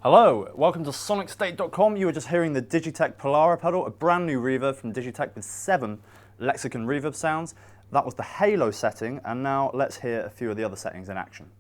Hello, welcome to sonicstate.com. You were just hearing the DigiTech Polara pedal, a brand new reverb from DigiTech with 7 Lexicon reverb sounds. That was the halo setting, and now let's hear a few of the other settings in action.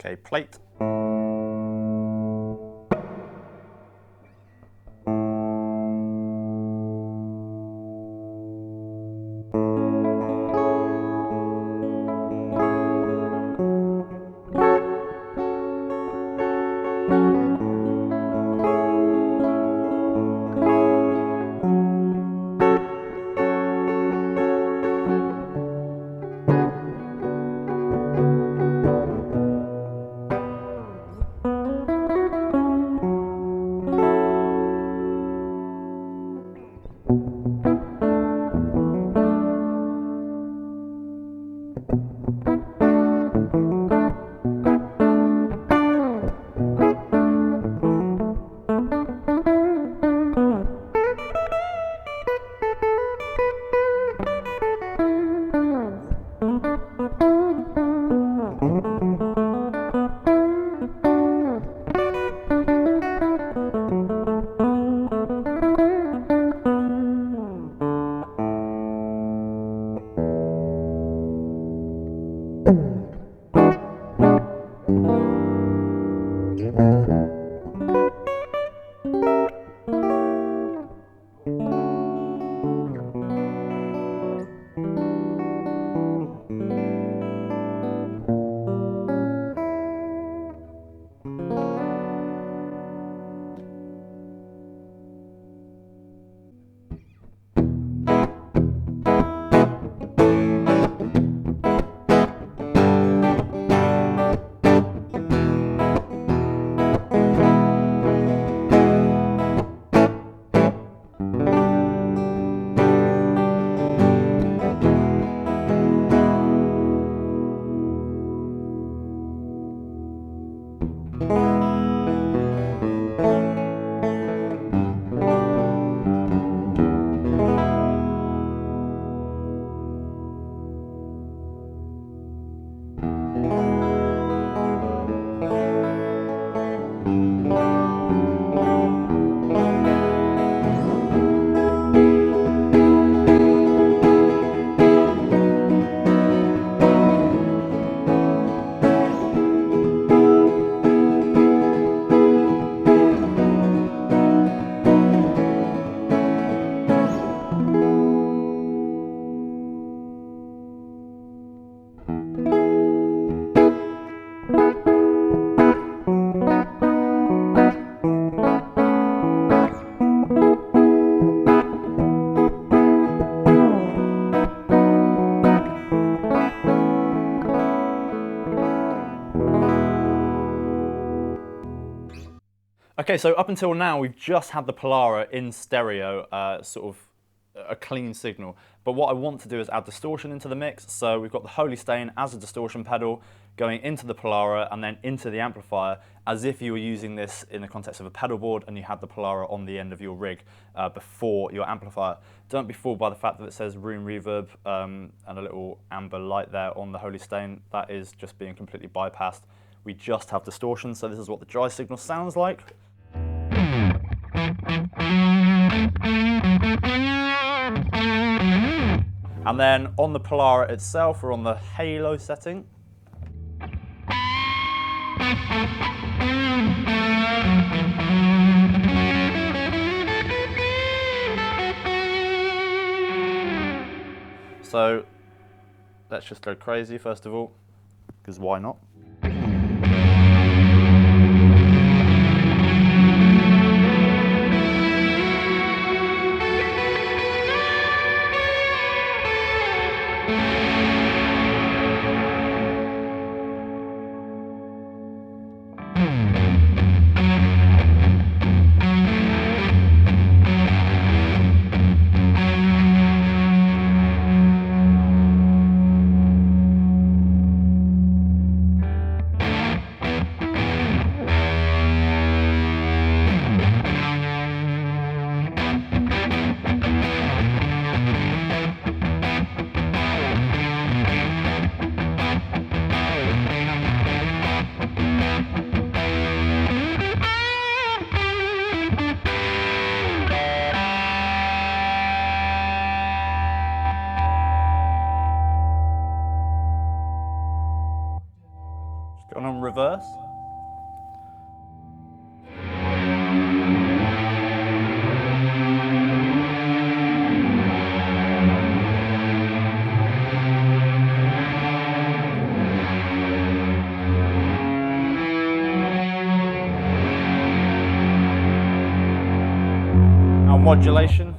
Okay, plate. Okay, so up until now we've just had the Polara in stereo, sort of a clean signal. But what I want to do is add distortion into the mix. So we've got the Holy Stain as a distortion pedal going into the Polara and then into the amplifier, as if you were using this in the context of a pedal board and you had the Polara on the end of your rig before your amplifier. Don't be fooled by the fact that it says room reverb and a little amber light there on the Holy Stain. That is just being completely bypassed. We just have distortion, so this is what the dry signal sounds like. And then on the Polara itself, we're on the halo setting. So let's just go crazy first of all, because why not? Going on reverse. Now modulation.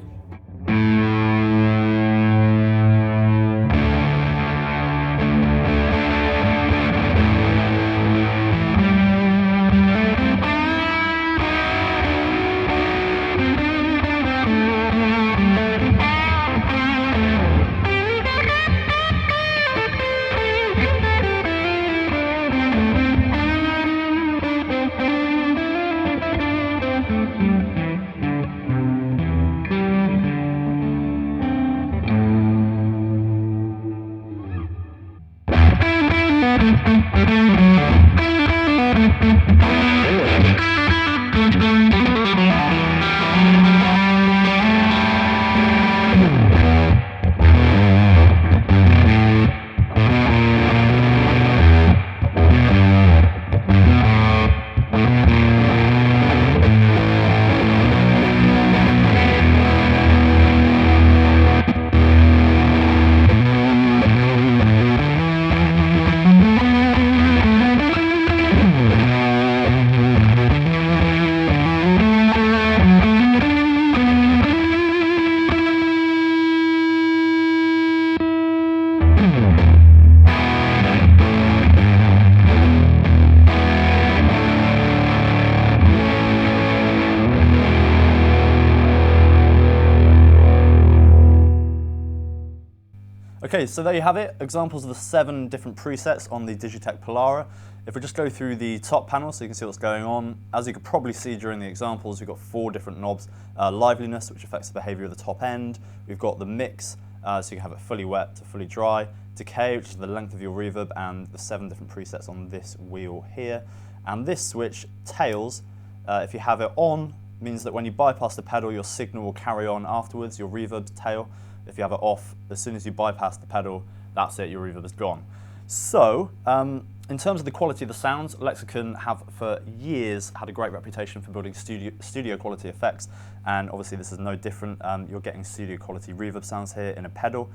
Okay, so there you have it, examples of the 7 different presets on the DigiTech Polara. If we just go through the top panel so you can see what's going on, as you could probably see during the examples, we've got 4 different knobs. Liveliness, which affects the behavior of the top end. We've got the mix, so you can have it fully wet to fully dry. Decay, which is the length of your reverb, and the 7 different presets on this wheel here. And this switch, tails, if you have it on, means that when you bypass the pedal, your signal will carry on afterwards, your reverb's tail. If you have it off, as soon as you bypass the pedal, that's it, your reverb is gone. So, in terms of the quality of the sounds, Lexicon have for years had a great reputation for building studio quality effects, and obviously this is no different. You're getting studio quality reverb sounds here in a pedal,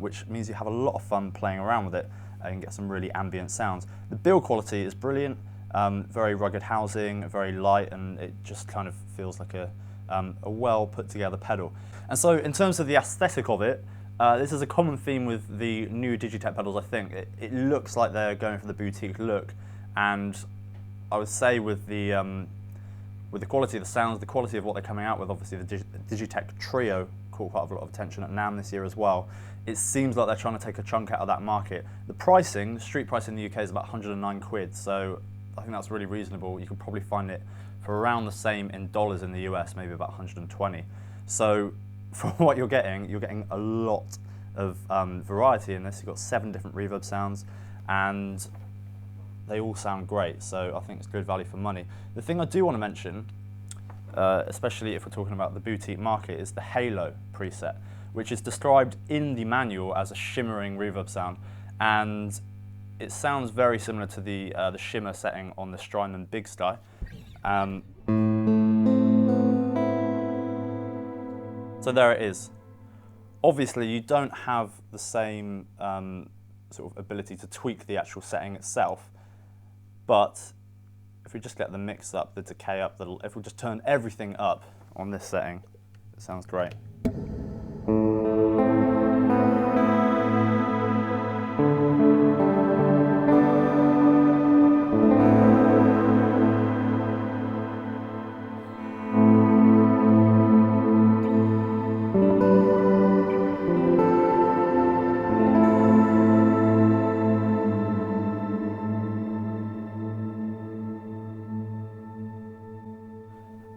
which means you have a lot of fun playing around with it and get some really ambient sounds. The build quality is brilliant, very rugged housing, very light, and it just kind of feels like a well put together pedal. And so in terms of the aesthetic of it, this is a common theme with the new DigiTech pedals, I think. It looks like they're going for the boutique look, and I would say with the quality of the sounds, the quality of what they're coming out with, obviously the DigiTech Trio caught quite a lot of attention at NAMM this year as well. It seems like they're trying to take a chunk out of that market. The pricing, the street price in the UK is about 109 quid, so I think that's really reasonable. You could probably find it for around the same in dollars in the US, maybe about 120. So for what you're getting a lot of variety in this. You've got 7 different reverb sounds, and they all sound great, so I think it's good value for money. The thing I do want to mention, especially if we're talking about the boutique market, is the Halo preset, which is described in the manual as a shimmering reverb sound, and it sounds very similar to the shimmer setting on the Strymon Big Sky. So there it is. Obviously, you don't have the same sort of ability to tweak the actual setting itself, but if we just get the mix up, the decay up, if we just turn everything up on this setting, it sounds great.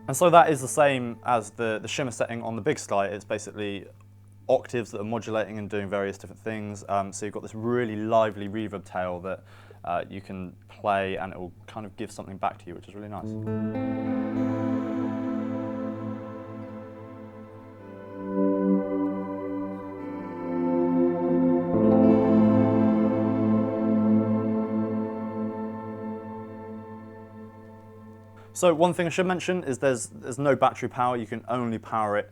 And so that is the same as the shimmer setting on the Big Sky. It's basically octaves that are modulating and doing various different things. So you've got this really lively reverb tail that you can play, and it will kind of give something back to you, which is really nice. So one thing I should mention is there's no battery power. You can only power it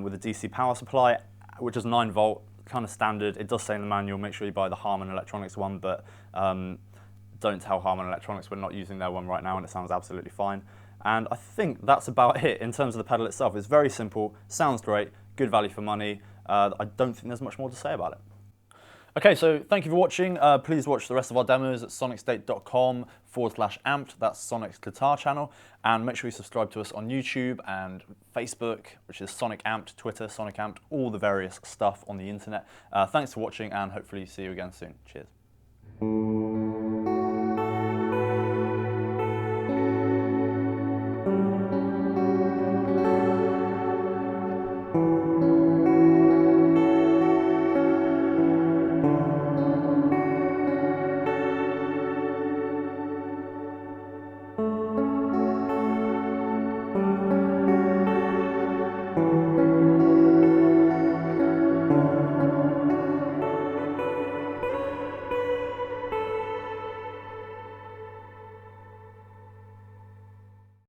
with a DC power supply, which is 9 volt, kind of standard. It does say in the manual, make sure you buy the Harman Electronics one, but don't tell Harman Electronics we're not using their one right now, and it sounds absolutely fine. And I think that's about it in terms of the pedal itself. It's very simple, sounds great, good value for money. I don't think there's much more to say about it. Okay, so thank you for watching. Please watch the rest of our demos at sonicstate.com/amped. That's Sonic's guitar channel. And make sure you subscribe to us on YouTube and Facebook, which is Sonic Amped, Twitter, Sonic Amped, all the various stuff on the internet. Thanks for watching, and hopefully see you again soon. Cheers.